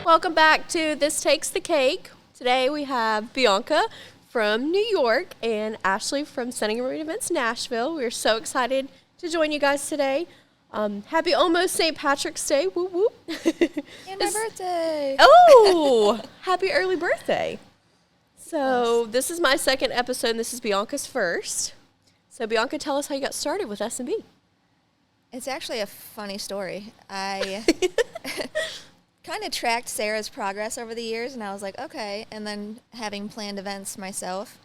Welcome back to This Takes the Cake. Today we have Bianca from New York and Ashley from Setting Marine Events Nashville. We're so excited to join you guys today. Happy almost St. Patrick's Day. Whoop whoop. And my birthday. Oh, happy early birthday. So this is my second episode and this is Bianca's first. So Bianca, tell us how you got started with S&B. It's actually a funny story. I kind of tracked Sarah's progress over the years, and I was like, okay. And then having planned events myself,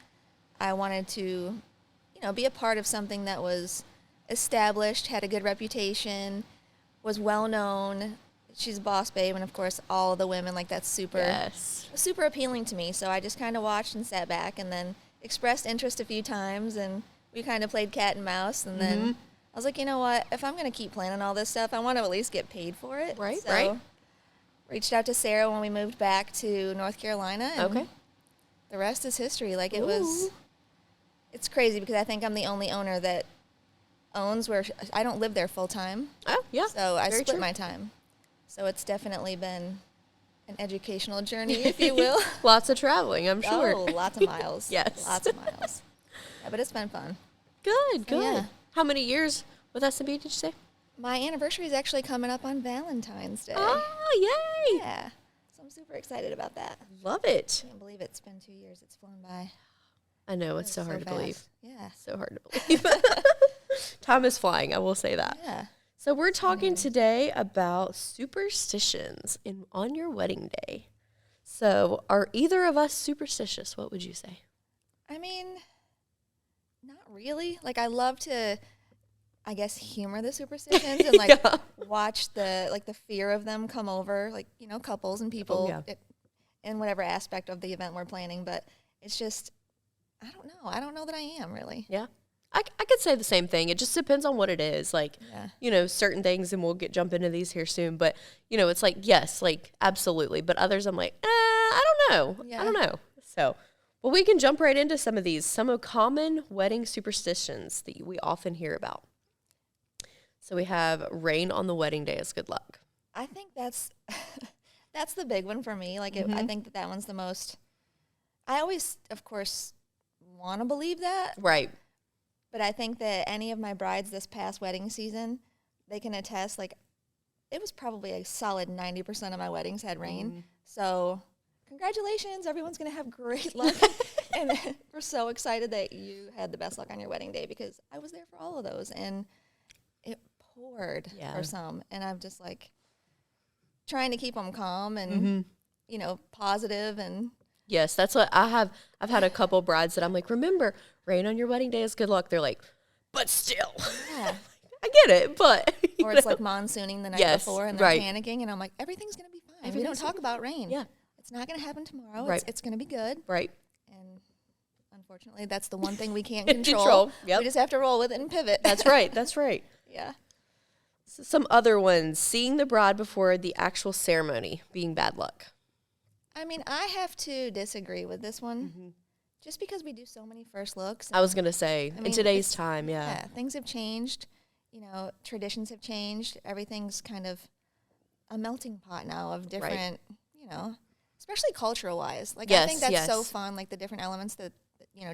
I wanted to, be a part of something that was established, had a good reputation, was well known. She's a boss babe, and of course, all the women, that's super appealing to me. So I just kind of watched and sat back, and then expressed interest a few times, and we kind of played cat and mouse, and then I was like, you know what? If I'm going to keep planning all this stuff, I want to at least get paid for it. Right. Reached out to Sarah when we moved back to North Carolina. And the rest is history. It's crazy because I think I'm the only owner that owns where I don't live there full time. Oh, yeah. So I split my time. So it's definitely been an educational journey, if you will. Lots of traveling, I'm sure. Oh, lots of miles. Yes. Lots of miles. Yeah, but it's been fun. Good. Yeah. How many years with S&B did you say? My anniversary is actually coming up on Valentine's Day. Oh, yay. Yeah. So I'm super excited about that. Love it. I can't believe it's been 2 years. It's flown by. I know, it's so hard to believe. Yeah. So hard to believe. Time is flying, I will say that. Yeah. So we're talking today about superstitions on your wedding day. So are either of us superstitious? What would you say? I mean, not really. I love to, I guess, humor the superstitions and watch the fear of them come over, couples and people in whatever aspect of the event we're planning. But it's just, I don't know. I don't know that I am really. Yeah. I could say the same thing. It just depends on what it is. Certain things, and we'll jump into these here soon. But, it's yes, absolutely. But others I'm like, I don't know. Yeah. I don't know. So, well, we can jump right into some of these. Some of common wedding superstitions that we often hear about. So we have rain on the wedding day is good luck. I think that's the big one for me. I think that one's the most. I always, of course, want to believe that. Right. But I think that any of my brides this past wedding season, they can attest, it was probably a solid 90% of my weddings had rain. So congratulations, everyone's going to have great luck. And we're so excited that you had the best luck on your wedding day because I was there for all of those. And it poured for some. And I'm just trying to keep them calm and, positive and. Yes, that's what I have. I've had a couple brides that I'm like, remember, rain on your wedding day is good luck. They're like, but still. Yeah. I get it, but. Or it's monsooning the night before and they're panicking. And I'm like, everything's going to be fine. We don't talk about rain. Yeah. It's not going to happen tomorrow. Right. It's going to be good. Right. And unfortunately, that's the one thing we can't control. Yep. We just have to roll with it and pivot. That's right. That's right. Yeah. So some other ones, seeing the bride before the actual ceremony being bad luck. I mean, I have to disagree with this one just because we do so many first looks. I was going to say, in today's time, Yeah, things have changed. Traditions have changed. Everything's kind of a melting pot now of different, especially cultural-wise. I think that's so fun, the different elements that,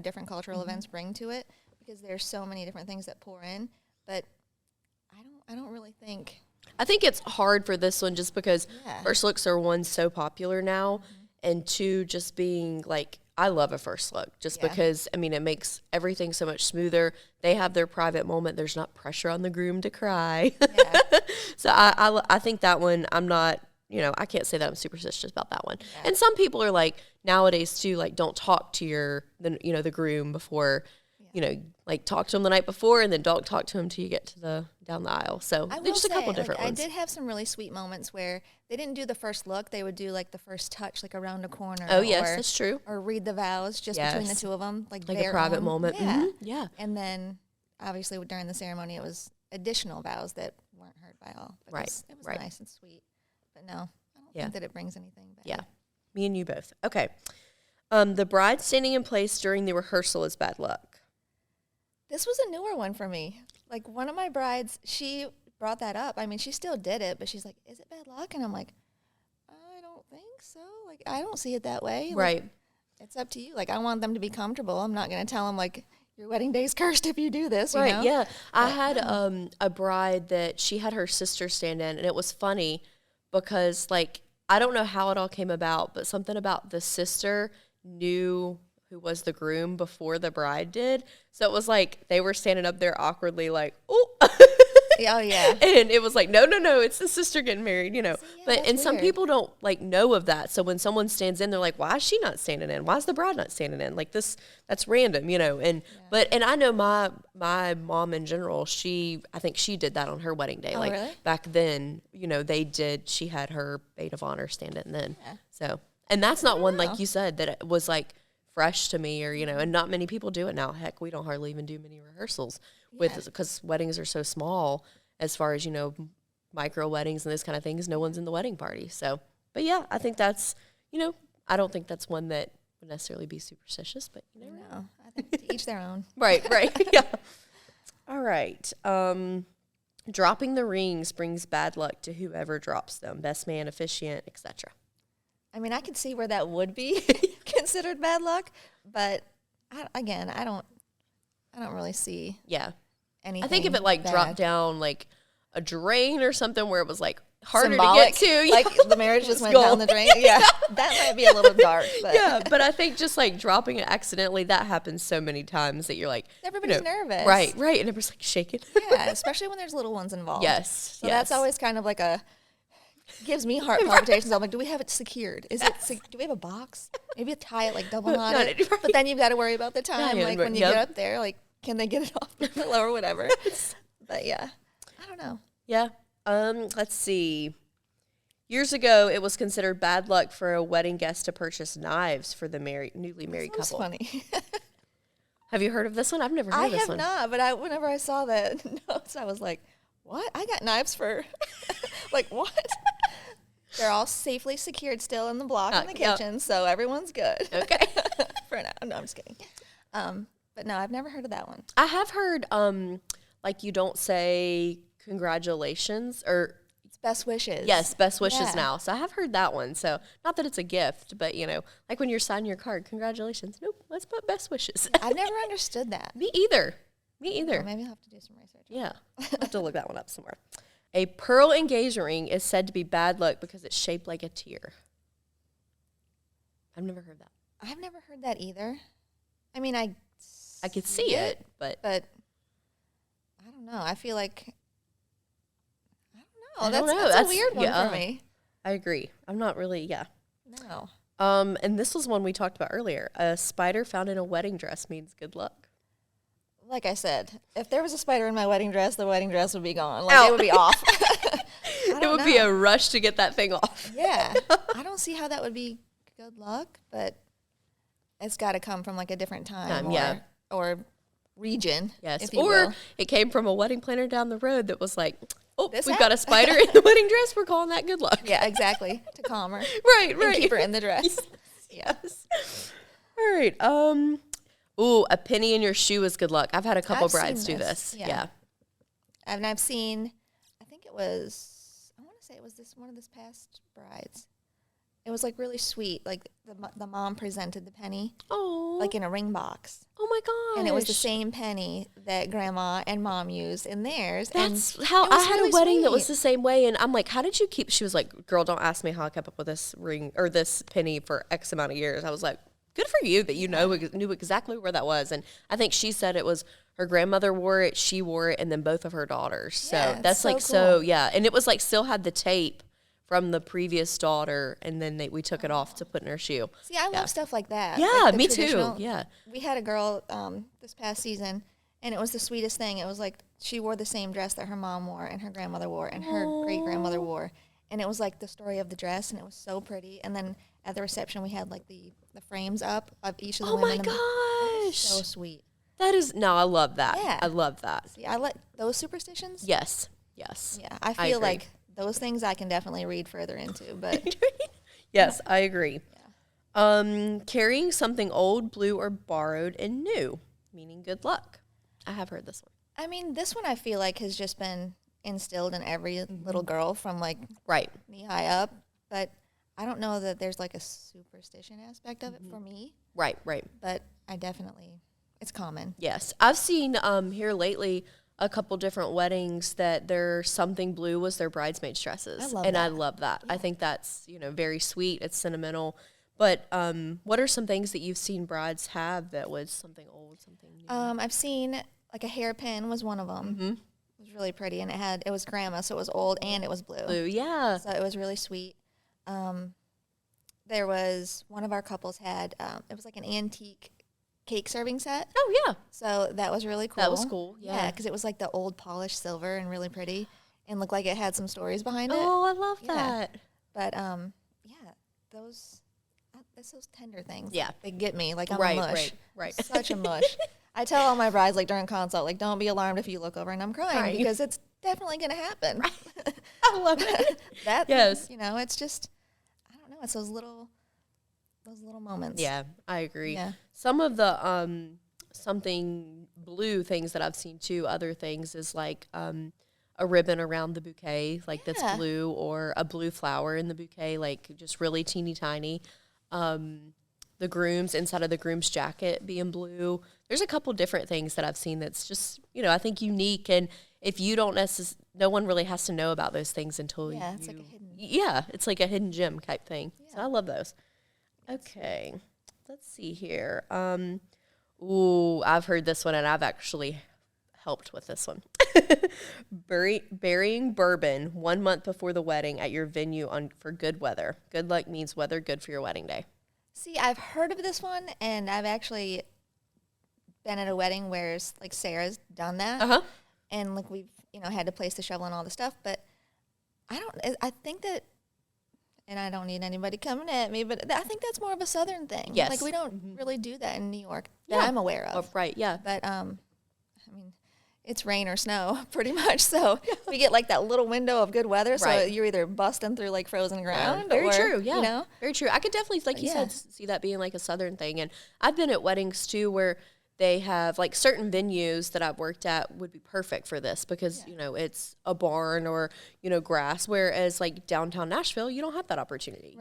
different cultural events bring to it because there's so many different things that pour in. But I don't really think... I think it's hard for this one just because first looks are, one, so popular now, and two, just being I love a first look just because, it makes everything so much smoother. They have their private moment. There's not pressure on the groom to cry. Yeah. So I think that one, I'm not, I can't say that I'm superstitious about that one. Yeah. And some people are nowadays too, don't talk to the groom before, talk to him the night before and then don't talk to him till you get to down the aisle. So there's just a couple different ones. I did have some really sweet moments where they didn't do the first look. They would do the first touch, around a corner. Oh, yes, that's true. Or read the vows just between the two of them. Like a private moment. Yeah. Mm-hmm. Yeah. And then obviously during the ceremony, it was additional vows that weren't heard by all. But right. It was nice and sweet. But no, I don't think that it brings anything back. Yeah. Me and you both. Okay. The bride standing in place during the rehearsal is bad luck. This was a newer one for me. One of my brides, she brought that up, I mean, she still did it, but she's like, is it bad luck? And I'm like, I don't think so. Like, I don't see it that way. Right. Like, it's up to you. Like, I want them to be comfortable. I'm not going to tell them, like, your wedding day's cursed if you do this, right, you know? yeah. I had a bride that she had her sister stand in, and it was funny because, like, I don't know how it all came about, but something about the sister knew who was the groom before the bride did. So it was like they were standing up there awkwardly like, oh. Oh, yeah. And it was like, no, it's the sister getting married, you know. See, yeah, but and some weird. people don't like know of that. So when someone stands in, they're like, why is she not standing in? Why is the bride not standing in? Like that's random, you know. And and I know my mom in general, I think she did that on her wedding day. Oh, like really? back then, you know, she had her maid of honor stand in then. Yeah. So and that's not one know. like you said that it was like fresh to me, or you know, and not many people do it now. Heck, we don't hardly even do many rehearsals because weddings are so small as far as, you know, micro weddings and those kind of things. No one's in the wedding party. So, but yeah, I think that's, you know, I don't think that's one that would necessarily be superstitious, but you never know. No, I think to each their own. Right, yeah. All right. Dropping the rings brings bad luck to whoever drops them. Best man, officiant, etc. I mean, I could see where that would be considered bad luck, but I don't really see anything. I think if it like bad. dropped down like a drain or something where it was like harder Symbolic, to get to, like the marriage just went down the drain. Yeah, that might be a little dark. But yeah, but I think just like dropping it accidentally, that happens so many times that you're like, everybody's nervous. Right, and everybody's like shaking. Yeah, especially when there's little ones involved. Yes, so that's always kind of like gives me heart palpitations. I'm like, do we have it secured? Do we have a box? Maybe tie it like double knotted. Right. But then you've got to worry about the time, like when you Yep. get up there, like can they get it off the pillow or whatever? But yeah, I don't know. Yeah. Let's see. Years ago, it was considered bad luck for a wedding guest to purchase knives for the newly married That's couple. funny. Have you heard of this one? I've never heard of this one. I have not, but whenever I saw that notes, I was like, what? I got knives for, like, what? They're all safely secured still in the block in the kitchen, so everyone's good. Okay. For now. No, I'm just kidding. But no, I've never heard of that one. I have heard, like, you don't say congratulations or... It's best wishes. Yes, best wishes now. So I have heard that one. So not that it's a gift, but, you know, like when you're signing your card, congratulations. Nope, let's put best wishes. I've never understood that. Me either. Well, maybe I'll have to do some research. Yeah, I'll have to look that one up somewhere. A pearl engagement ring is said to be bad luck because it's shaped like a tear. I've never heard that. I've never heard that either. I mean, I could see it, but I don't know. I feel like I don't know. That's a weird one for me. I agree. I'm not really, No. And this was one we talked about earlier. A spider found in a wedding dress means good luck. Like I said, if there was a spider in my wedding dress, the wedding dress would be gone. Like, it would be off. It would be a rush to get that thing off. Yeah. I don't see how that would be good luck, but it's got to come from like a different time or region. Yes. If you Or will. it came from a wedding planner down the road that was like, oh, This we've got a spider in the wedding dress. We're calling that good luck. Yeah, exactly. To calm her. Right. And keep her in the dress. Yes. All right. Ooh, a penny in your shoe is good luck. I've had a couple brides do this. Yeah. And I've seen, I think it was, I want to say it was one of this past brides. It was like really sweet. Like the mom presented the penny. Oh. Like in a ring box. Oh my gosh. And it was the same penny that grandma and mom used in theirs. That's how I had a wedding that was the same way. And I'm like, how did you keep? She was like, girl, don't ask me how I kept up with this ring or this penny for X amount of years. I was like, good for you that you knew exactly where that was. And I think she said it was her grandmother wore it, she wore it, and then both of her daughters. So that's so like, cool. And it was like still had the tape from the previous daughter, and then we took it off to put in her shoe. See, I love stuff like that. Yeah, like me too. Yeah. We had a girl this past season, and it was the sweetest thing. It was like she wore the same dress that her mom wore and her grandmother wore and her great-grandmother wore. And it was like the story of the dress, and it was so pretty. And then at the reception, we had like the frames up of each of the women. Oh my gosh. So sweet. That is, I love that. Yeah. I love that. See, I like those superstitions. Yes. Yeah, I feel agree. like those things I can definitely read further into, but yes, I agree. Yeah. Carrying something old, blue, or borrowed and new, meaning good luck. I have heard this one. I mean, this one I feel like has just been instilled in every little girl from like Right. knee high up. But I don't know that there's like a superstition aspect of it for me. Right. But I definitely, it's common. Yes. I've seen here lately a couple different weddings that their something blue was their bridesmaids' dresses. I love that. Yeah. I think that's, very sweet. It's sentimental. But what are some things that you've seen brides have that was something old, something new? I've seen like a hairpin was one of them. Mm-hmm. It was really pretty, and it was grandma, so it was old and it was blue. Blue, yeah. So it was really sweet. There was one of our couples had it was like an antique cake serving set. Oh yeah. So that was really cool. That was cool. Yeah, because it was like the old polished silver and really pretty, and looked like it had some stories behind it. Oh, I love that. But those. It's those tender things. Yeah. They get me. Like, I'm a mush. Right. Such a mush. I tell all my brides, like, during consult, like, don't be alarmed if you look over and I'm crying because it's definitely going to happen. Right. I love it. Yes. It's just, I don't know. It's those little moments. Yeah, I agree. Yeah. Some of the something blue things that I've seen too, other things is like a ribbon around the bouquet, like that's blue, or a blue flower in the bouquet, like just really teeny tiny. The groom's inside of the groom's jacket being blue. There's a couple different things that I've seen that's just, I think unique. And if you don't no one really has to know about those things until it's like a hidden. Yeah, it's like a hidden gem type thing. Yeah. So I love those. Okay, let's see here. I've heard this one, and I've actually helped with this one. Burying bourbon 1 month before the wedding at your venue for good weather. Good luck means weather good for your wedding day. See, I've heard of this one, and I've actually been at a wedding where like Sarah's done that, and like we've had to place the shovel and all the stuff. But I think that, and I don't need anybody coming at me, but I think that's more of a Southern thing. Yes, like we don't really do that in New York that I'm aware of. Oh, right, yeah. But I mean, it's rain or snow pretty much, so we get like that little window of good weather. So you're either busting through like frozen ground. Very or, true. Yeah, very true. I could definitely, like you said, see that being like a Southern thing. And I've been at weddings too where they have like certain venues that I've worked at would be perfect for this because it's a barn or grass, whereas like downtown Nashville you don't have that opportunity,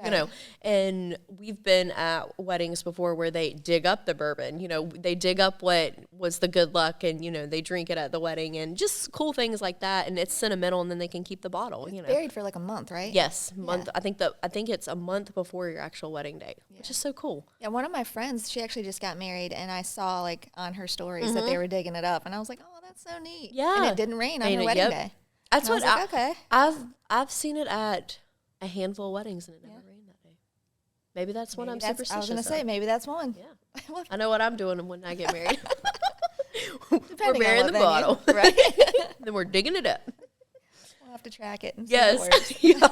and we've been at weddings before where they dig up the bourbon, they dig up what was the good luck and they drink it at the wedding and just cool things like that, and it's sentimental, and then they can keep the bottle. It's buried for like a month, right? Yes, month. I think it's a month before your actual wedding date, which is so cool. Yeah, one of my friends, she actually just got married, and I saw like on her stories that they were digging it up, and I was like, oh, that's so neat. Yeah, and it didn't rain on her wedding day. That's what okay. I've seen it at a handful of weddings, and it never rained that day. Maybe that's one I'm superstitious. I was gonna say maybe that's one. Yeah, I know what I'm doing when I get married. We're burying the bottle, right? Then we're digging it up. We'll have to track it. And see how it works. Yeah.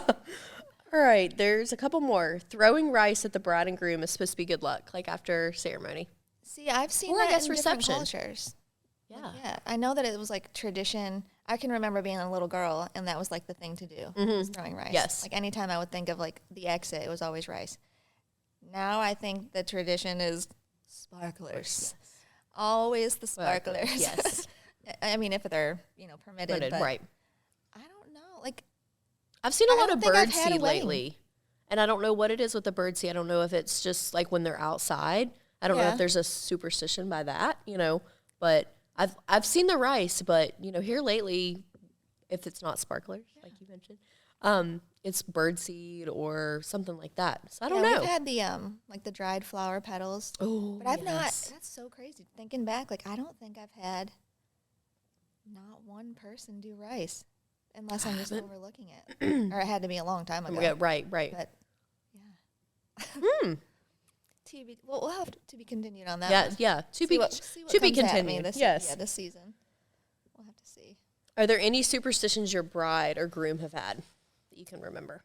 All right, there's a couple more. Throwing rice at the bride and groom is supposed to be good luck, like after ceremony. See, I've seen that in different cultures. Yeah. I know that it was like tradition. I can remember being a little girl, and that was like the thing to do, was throwing rice. Yes. Like anytime I would think of like the exit, it was always rice. Now I think the tradition is sparklers. Yes. Always the sparklers. Yes. I mean, if they're, permitted. But right. I don't know. Like, I've seen a lot of birdseed lately, and I don't know what it is with the birdseed. I don't know if it's just like when they're outside. I don't know if there's a superstition by that, but I've seen the rice, but here lately, if it's not sparklers, like you mentioned, it's birdseed or something like that. So I don't know. We've had the like the dried flower petals. Oh, but I've not. That's so crazy. Thinking back, like I don't think I've had not one person do rice, unless I'm just overlooking it, or it had to be a long time ago. Yeah, right. But yeah. We'll have to be continued on that. Yeah. To be continued. This season. We'll have to see. Are there any superstitions your bride or groom have had that you can remember?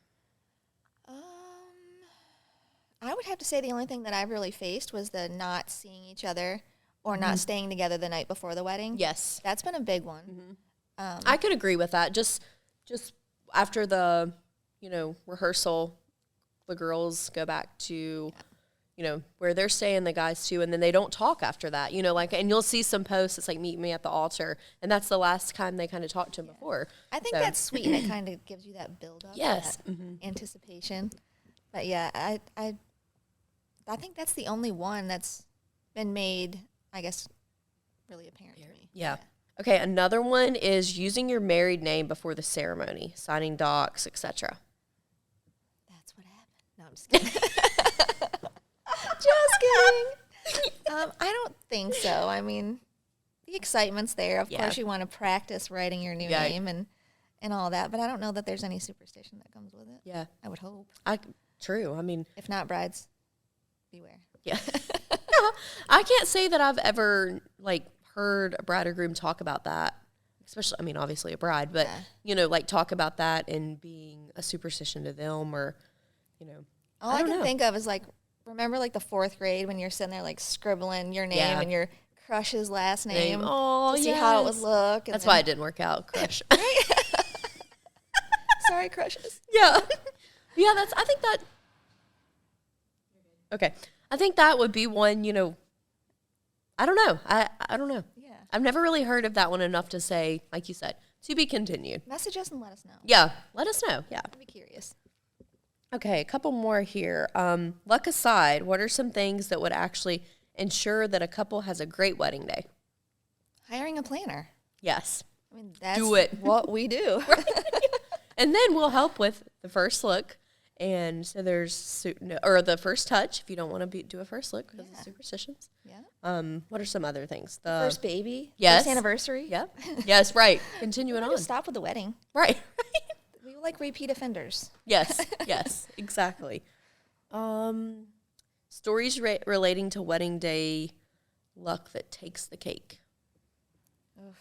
I would have to say the only thing that I've really faced was the not seeing each other or not staying together the night before the wedding. Yes. That's been a big one. I could agree with that. Just after the, rehearsal, the girls go back to, where they're staying, the guys too, and then they don't talk after that, like, and you'll see some posts, it's like, meet me at the altar, and that's the last time they kind of talked to him before. I think that's sweet, and it kind of gives you that build-up, yes, that anticipation. But yeah, I think that's the only one that's been made, I guess, really apparent to me. Yeah. Okay, another one is using your married name before the ceremony, signing docs, etc. That's what happened. No, I'm just kidding. Just kidding. I don't think so. I mean, the excitement's there. Of course, you want to practice writing your new name and all that, but I don't know that there's any superstition that comes with it. Yeah. I would hope. True. I mean, if not, brides, beware. Yeah. I can't say that I've ever, like, heard a bride or groom talk about that. Especially, I mean, obviously a bride, but, like, talk about that and being a superstition to them or, All I can think of is, like, remember, like, the 4th grade when you're sitting there, like, scribbling your name and your crush's last name to see how it would look. That's why it didn't work out, crush. Sorry, crushes. Yeah. Yeah, I think that, okay. I think that would be one, I don't know. I don't know. Yeah. I've never really heard of that one enough to say, like you said, to be continued. Message us and let us know. Yeah, let us know. Yeah. I'd be curious. Okay, a couple more here. Luck aside, what are some things that would actually ensure that a couple has a great wedding day? Hiring a planner. Yes. I mean, that's do it. What we do. And then we'll help with the first look. And so there's, or the first touch, if you don't want to do a first look because of superstitions. Yeah. What are some other things? The first baby. Yes. First anniversary. Yep. Yes, right. Continuing on. Just stop with the wedding. Right. We like repeat offenders. Yes. Yes. Exactly. Stories relating to wedding day luck that takes the cake. Oof.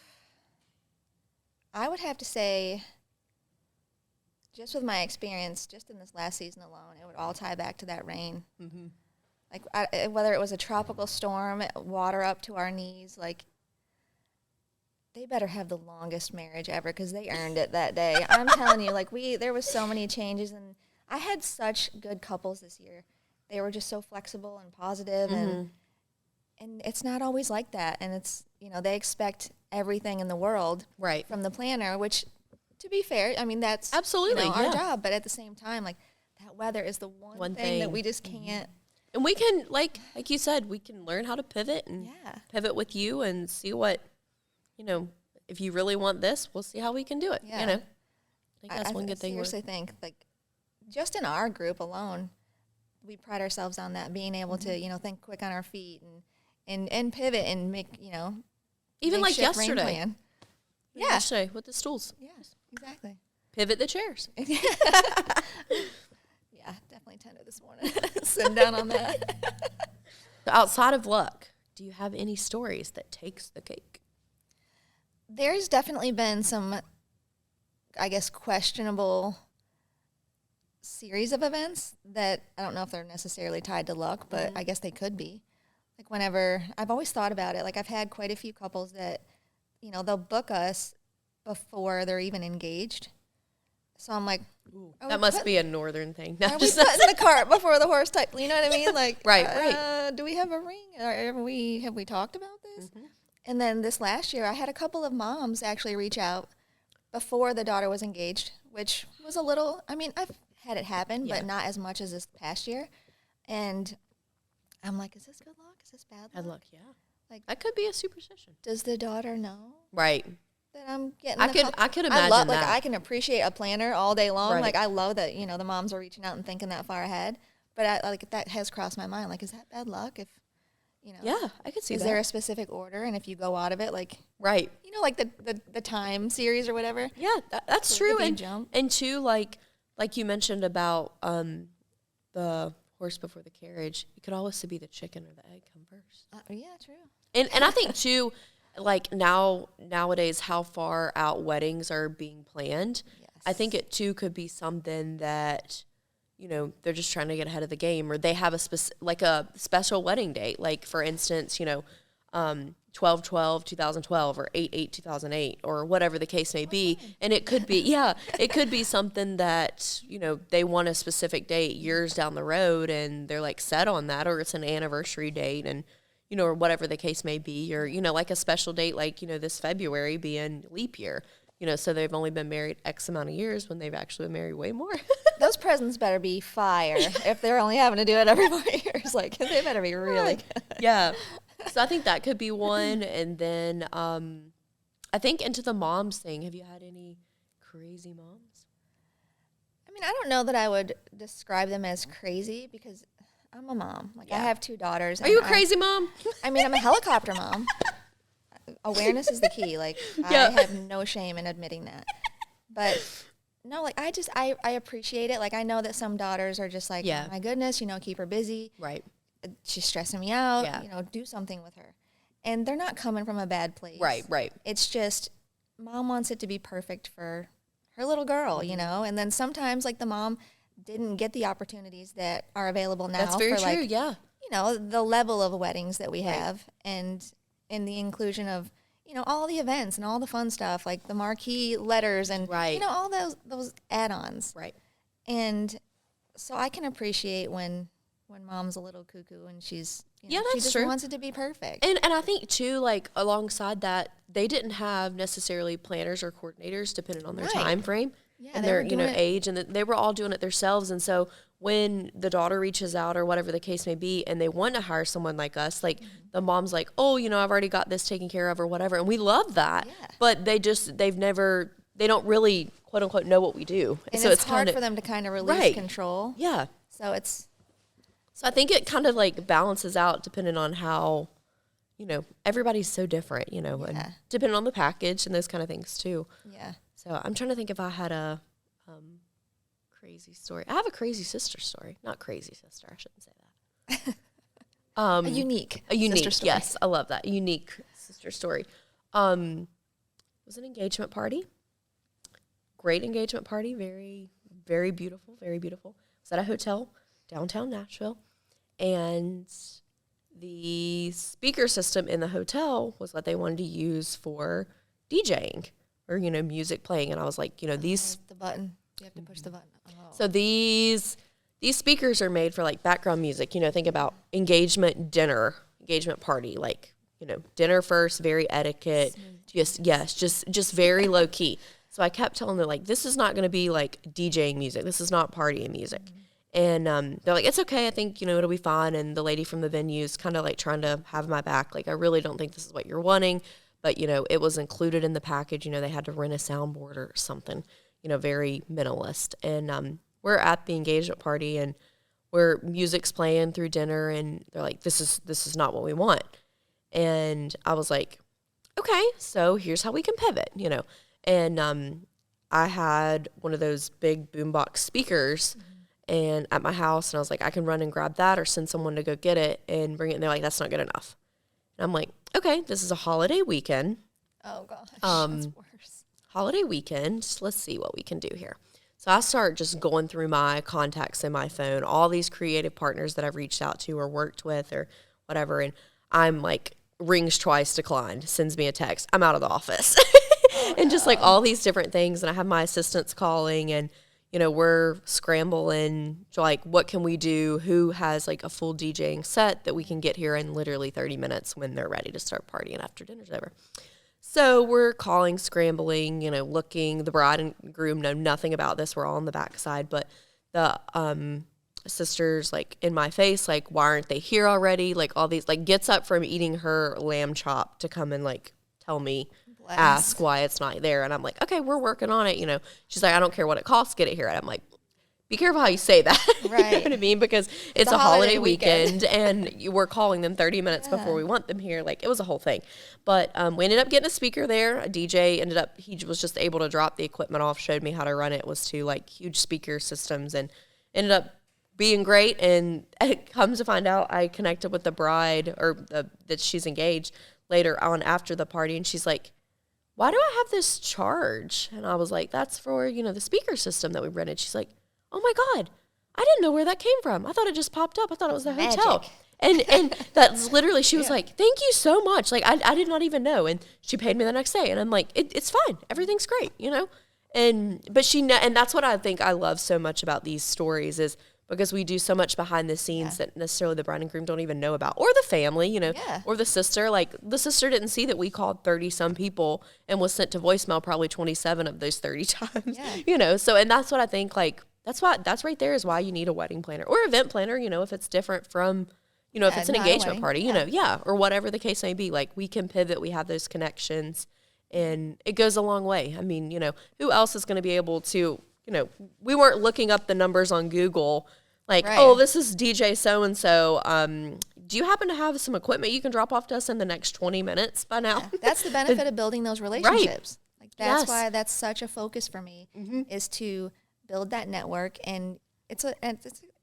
I would have to say, just with my experience, just in this last season alone, it would all tie back to that rain. Mm-hmm. Like, whether it was a tropical storm, water up to our knees, like, they better have the longest marriage ever because they earned it that day. I'm telling you, like, there was so many changes, and I had such good couples this year. They were just so flexible and positive, and it's not always like that. And it's, they expect everything in the world from the planner, which, to be fair, I mean, that's absolutely our job. But at the same time, like, that weather is the one thing that we just can't. And we can, like you said, we can learn how to pivot and pivot with you and see what, if you really want this, we'll see how we can do it. Yeah. I think that's one good thing. I seriously think, like, just in our group alone, we pride ourselves on that, being able to, think quick on our feet and pivot and make, even like yesterday. Plan. Yeah. Yesterday with the stools. Yes, exactly. Pivot the chairs. Yeah, definitely tender this morning. Sitting down on that. So outside of luck, do you have any stories that takes the cake? There's definitely been some, I guess, questionable series of events that I don't know if they're necessarily tied to luck, but I guess they could be. Like, whenever, I've always thought about it, like, I've had quite a few couples that, they'll book us before they're even engaged. So I'm like, that must be a northern thing. Are we putting the cart before the horse type? You know what I mean? Like, right. Do we have a ring? Have we talked about this? Mm-hmm. And then this last year, I had a couple of moms actually reach out before the daughter was engaged, which was a little, I mean, I've had it happen, but not as much as this past year. And I'm like, is this good luck? Is this bad luck? Bad luck, yeah. Like, that could be a superstition. Does the daughter know? Right. That I'm getting I could imagine that. Like, I can appreciate a planner all day long. Right. Like, I love that, the moms are reaching out and thinking that far ahead. But that has crossed my mind. Like, is that bad luck? If, yeah, I could see that. Is there a specific order? And if you go out of it, like, right. Like the time series or whatever. Yeah, that's true. And too, like you mentioned about the horse before the carriage, it could always be the chicken or the egg come first. Yeah, true. And I think too, like nowadays, how far out weddings are being planned. Yes. I think it too could be something that, they're just trying to get ahead of the game, or they have a special wedding date. Like, for instance, 12/12, 2012 or 8/8, 2008 or whatever the case may be. And it could be, it could be something that, you know, they want a specific date years down the road and they're like set on that, or it's an anniversary date and, you know, or whatever the case may be, or, you know, like a special date, like, you know, this February being leap year, you know, so they've only been married X amount of years when they've actually been married way more. Those presents better be fire if they're only having to do it every 4 years. Like, they better be really good. Yeah. So I think that could be one. And then I think into the moms thing, have you had any crazy moms? I mean, I don't know that I would describe them as crazy because I'm a mom. Like, I have 2 daughters. Are you a crazy mom? I mean, I'm a helicopter mom. Awareness is the key. Like, I have no shame in admitting that. But no, like, I appreciate it. Like, I know that some daughters are just like, oh my goodness, you know, keep her busy. Right. She's stressing me out. You know, do something with her. And they're not coming from a bad place. Right. It's just mom wants it to be perfect for her little girl, you know. And then sometimes, like, the mom didn't get the opportunities that are available now. That's very for, true, like, you know, the level of weddings that we have and the inclusion of, you know, all the events and all the fun stuff, like the marquee letters and, you know, all those add-ons. Right. And so I can appreciate when mom's a little cuckoo and she's, you know, that's she just true. wants it to be perfect. And I think, too, like, alongside that, they didn't have necessarily planners or coordinators depending on their time frame and their, you know, age. And they were all doing it themselves. And so when the daughter reaches out or whatever the case may be and they want to hire someone like us, like, the mom's like, oh, you know, I've already got this taken care of or whatever. And we love that. Yeah. But they don't really, quote unquote, know what we do. And so it's hard for them to kind of release control. Yeah. So I think it kind of like balances out depending on how, you know, everybody's so different, you know, and depending on the package and those kind of things too. Yeah. So I'm trying to think if I had a crazy story. I have a crazy sister story. Not crazy sister. I shouldn't say that. A unique sister story. Yes, I love that. A unique sister story. It was an engagement party. Great engagement party. Very, very beautiful. Very beautiful. It was at a hotel downtown Nashville. And the speaker system in the hotel was what they wanted to use for DJing or, you know, music playing. And I was like, you know, these... The button. You have to push the button. Oh. So these speakers are made for, like, background music. You know, think about engagement party, like, you know, dinner first, very etiquette. Just very low key. So I kept telling them, like, this is not going to be, like, DJing music. This is not partying music. Mm-hmm. And they're like, it's okay. I think, you know, it'll be fine. And the lady from the venue is kind of like trying to have my back. Like, I really don't think this is what you're wanting. But, you know, it was included in the package. You know, they had to rent a soundboard or something, you know, very minimalist. And we're at the engagement party and music's playing through dinner. And they're like, this is not what we want. And I was like, okay, so here's how we can pivot, you know. And I had one of those big boombox speakers and at my house, and I was like, I can run and grab that or send someone to go get it and bring it. And they're like, that's not good enough. And I'm like, okay, this is a holiday weekend. Oh, gosh, that's worse. Holiday weekend. Let's see what we can do here. So I start just going through my contacts in my phone, all these creative partners that I've reached out to or worked with or whatever. And I'm like, rings twice declined, sends me a text. I'm out of the office. And just like all these different things. And I have my assistants calling and, you know, we're scrambling to like, what can we do? Who has like a full DJing set that we can get here in literally 30 minutes when they're ready to start partying after dinner's over. So we're calling, scrambling, you know, looking. The bride and groom know nothing about this. We're all on the backside. But the sisters, like, in my face, like, why aren't they here already? Like, all these, like, gets up from eating her lamb chop to come and, like, tell me, ask why it's not there. And I'm like, okay, we're working on it, you know. She's like, I don't care what it costs, get it here. And I'm like, be careful how you say that. Right. You know what I mean? Because it's a holiday weekend and we're calling them 30 minutes before we want them here. Like, it was a whole thing. But we ended up getting a speaker there. A DJ he was just able to drop the equipment off, showed me how to run it. It was two, like, huge speaker systems and ended up being great. And it comes to find out, I connected with the bride that she's engaged later on after the party. And she's like, why do I have this charge? And I was like, that's for, you know, the speaker system that we rented. She's like, oh my God, I didn't know where that came from. I thought it just popped up. I thought it was the hotel. And that's literally, she was like, thank you so much. Like, I did not even know. And she paid me the next day. And I'm like, it's fine. Everything's great, you know? And that's what I think I love so much about these stories is because we do so much behind the scenes that necessarily the bride and groom don't even know about, or the family, you know, or the sister. Like, the sister didn't see that we called 30-some people and was sent to voicemail probably 27 of those 30 times, you know? So, and that's what I think, like, that's right there is why you need a wedding planner or event planner, you know, if it's different from, you know, if it's an engagement party, you know, or whatever the case may be. Like, we can pivot, we have those connections, and it goes a long way. I mean, you know, who else is going to be able to, you know, we weren't looking up the numbers on Google, like, oh, this is DJ so-and-so. Do you happen to have some equipment you can drop off to us in the next 20 minutes by now? Yeah, that's the benefit of building those relationships. Like, that's why that's such a focus for me is to build that network, and it's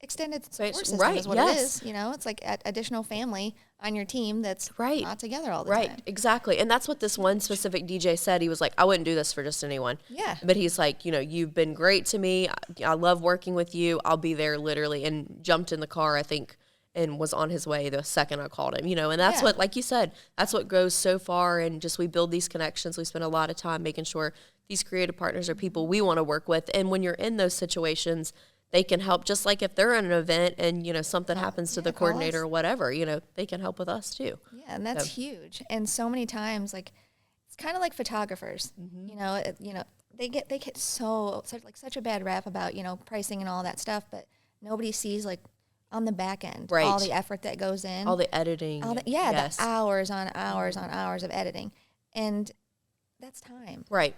extended support system is what it is. You know, it's like additional family on your team that's not together all the time. Right, exactly. And that's what this one specific DJ said. He was like, I wouldn't do this for just anyone. Yeah. But he's like, you know, you've been great to me. I love working with you. I'll be there literally. And jumped in the car, I think, and was on his way the second I called him, you know. And that's what, like you said, that's what goes so far. And just we build these connections. We spend a lot of time making sure these creative partners are people we want to work with. And when you're in those situations, they can help, just like if they're in an event and, you know, something happens to the coordinator or whatever, you know, they can help with us too. Yeah, and that's huge. And so many times, like, it's kind of like photographers, you know, they get such a bad rap about, you know, pricing and all that stuff, but nobody sees, like, on the back end, all the effort that goes in. All the editing. The hours on hours on hours of editing. And that's time. Right.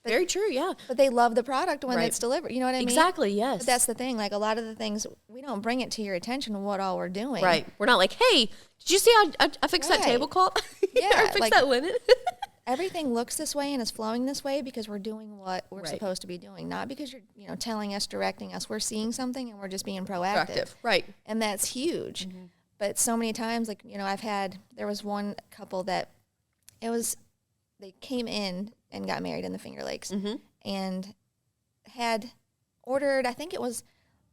Very true, yeah. But they love the product when it's delivered. You know what I mean? Exactly, yes. But that's the thing. Like, a lot of the things, we don't bring it to your attention what all we're doing. Right. We're not like, hey, did you see I fixed that tablecloth? Yeah. I fixed that linen. Everything looks this way and is flowing this way because we're doing what we're supposed to be doing. Not because you're, you know, telling us, directing us. We're seeing something and we're just being proactive. Right. And that's huge. But so many times, like, you know, there was one couple that they came in and got married in the Finger Lakes and had ordered, I think it was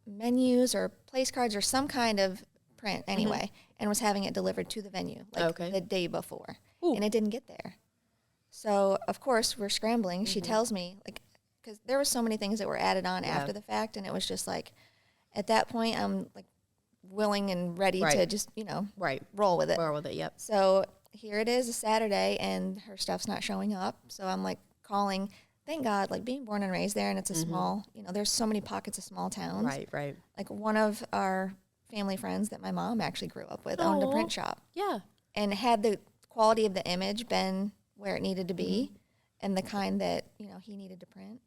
menus or place cards or some kind of print anyway, and was having it delivered to the venue like the day before. And it didn't get there. So, of course, we're scrambling. She tells me, like, because there were so many things that were added on after the fact, and it was just like, at that point, I'm, like, willing and ready to just, you know, roll with it. Roll with it, yep. So here it is, a Saturday, and her stuff's not showing up. So I'm, like, calling. Thank God, like, being born and raised there, and it's a small, you know, there's so many pockets of small towns. Right. Like, one of our family friends that my mom actually grew up with owned a print shop. Yeah. And had the quality of the image been where it needed to be and the kind that, you know, he needed to print,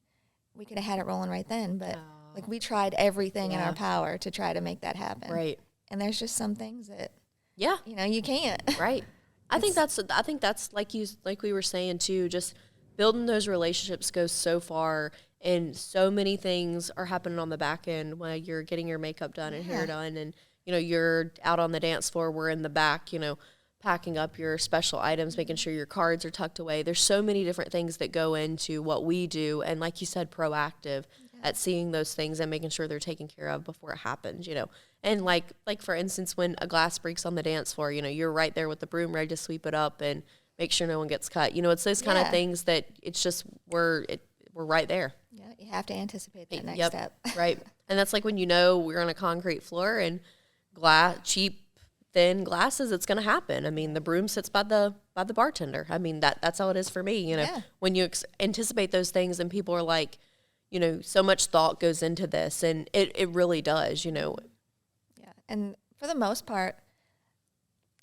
we could have had it rolling right then. But, like, we tried everything in our power to try to make that happen. Right. And there's just some things that, you know, you can't. Right. I think that's like we were saying too, just building those relationships goes so far, and so many things are happening on the back end when you're getting your makeup done and hair done, and, you know, you're out on the dance floor, we're in the back, you know, packing up your special items, making sure your cards are tucked away. There's so many different things that go into what we do, and like you said, proactive at seeing those things and making sure they're taken care of before it happens, you know. And like for instance, when a glass breaks on the dance floor, you know, you're right there with the broom ready to sweep it up and make sure no one gets cut. You know, it's those kind of things that it's just we're right there. Yeah, you have to anticipate that next step. Right. And that's like when, you know, we're on a concrete floor and cheap thin glasses, it's going to happen. I mean, the broom sits by the bartender. I mean, that's how it is for me, you know. When you anticipate those things and people are like, you know, so much thought goes into this, and it really does, you know. Yeah, and for the most part,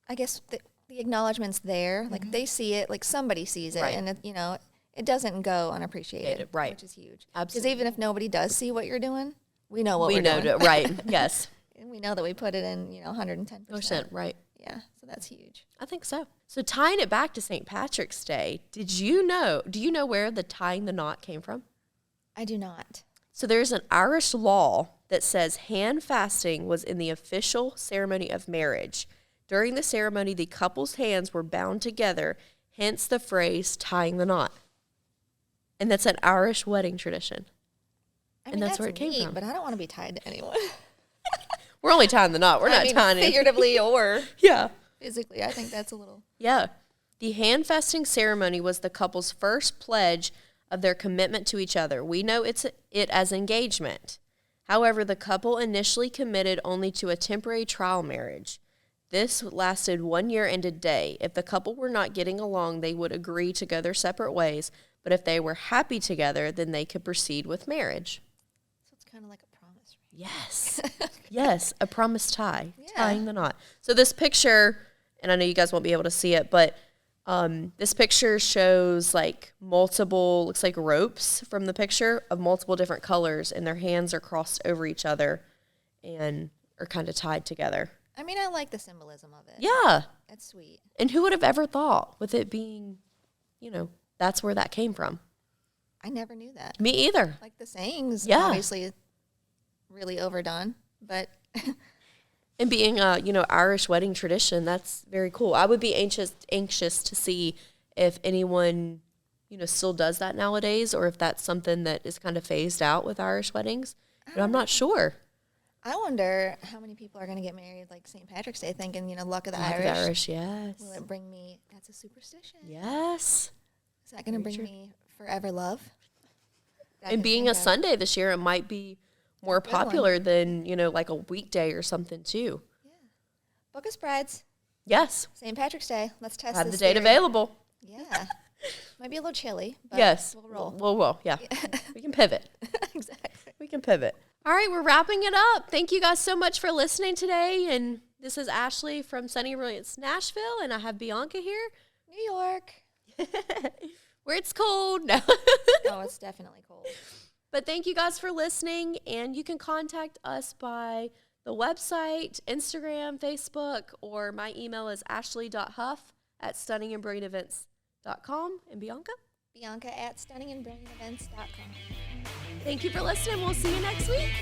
I guess the acknowledgement's there. Like, they see it, like, somebody sees it, and, it, you know, it doesn't go unappreciated, which is huge. Absolutely. Because even if nobody does see what you're doing, we know what we're doing. Right, yes. And we know that we put it in, you know, 110%. Right. Yeah, so that's huge. I think so. So tying it back to St. Patrick's Day, do you know where the tying the knot came from? I do not. So there's an Irish law that says hand fasting was in the official ceremony of marriage. During the ceremony, the couple's hands were bound together, hence the phrase tying the knot. And that's an Irish wedding tradition. I mean, and that's where it came from. But I don't want to be tied to anyone. We're only tying the knot. We're not tying it. Figuratively or physically. I think that's a little. Yeah. The handfesting ceremony was the couple's first pledge of their commitment to each other. We know it as engagement. However, the couple initially committed only to a temporary trial marriage. This lasted 1 year and a day. If the couple were not getting along, they would agree to go their separate ways. But if they were happy together, then they could proceed with marriage. So it's kind of like a promise. Yes. Yes, a promise tie, tying the knot. So this picture, and I know you guys won't be able to see it, but this picture shows like multiple, looks like ropes from the picture of multiple different colors, and their hands are crossed over each other and are kind of tied together. I mean, I like the symbolism of it. Yeah. That's sweet. And who would have ever thought with it being, that's where that came from? I never knew that. Me either. Like the sayings, obviously really overdone, but... And being a, Irish wedding tradition, that's very cool. I would be anxious to see if anyone, still does that nowadays, or if that's something that is kind of phased out with Irish weddings. But I'm not sure. I wonder how many people are going to get married like St. Patrick's Day thinking, luck of the Irish. Luck of the Irish, yes. Will it bring me, that's a superstition. Yes. Is that going to bring me forever love? And being a Sunday this year, it might be more popular than, like a weekday or something too. Yeah. Book us brides. Yes. St. Patrick's Day. Let's test Have this the date theory. available. Yeah. Might be a little chilly, but yes. we'll roll. We'll roll, yeah. We can pivot. Exactly. We can pivot. All right, we're wrapping it up. Thank you guys so much for listening today. And this is Ashley from Sunny Brilliance, Nashville, and I have Bianca here. New York. Where it's cold. No. Oh, it's definitely cold. But thank you guys for listening, and you can contact us by the website, Instagram, Facebook, or my email is ashley.huff@stunningandbrilliantevents.com. And Bianca? Bianca at stunningandbrilliantevents.com. Thank you for listening. We'll see you next week.